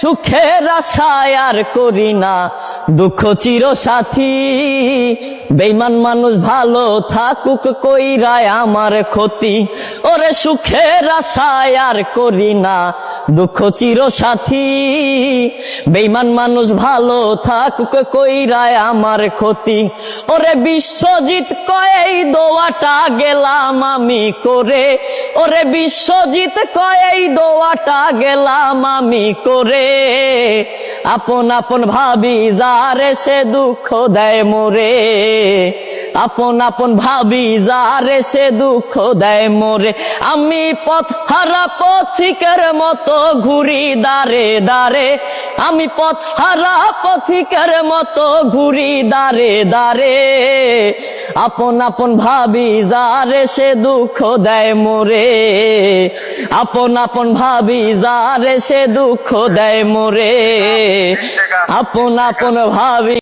সুখের আশায় আর করি না দুঃখ চির সাথী, বেঈমান মানুষ ভালো থাকুক কইরায় আমার ক্ষতি। ওরে সুখের আশায় আর করি না দুঃখ চির সাথী, বেঈমান মানুষ ভালো থাকুক কইরায় আমার ক্ষতি। ওরে বিশ্বজিৎ কয় এই দোয়াটা গেলাম আমি করে, ওরে বিশ্বজিৎ কয় এই দোয়াটা গেলাম আমি করে, আপন আপন ভাবি যারে সে দুঃখ দেয় মোরে, আপন আপন ভাবি যারে সে দুঃখ দেয় মোরে। আমি পথ হারা পথিকের মতো ঘুরি দাঁড়ে দাঁড়ে, আমি পথ হারা পথিকের মতো ঘুরি দাঁড়ে দাঁড়ে, আপন আপন ভাবি যারে সে দুঃখ দেয় মোরে, আপন আপন ভাবি যারে সে দুঃখ দেয় মোরে, আপন আপন ভাবি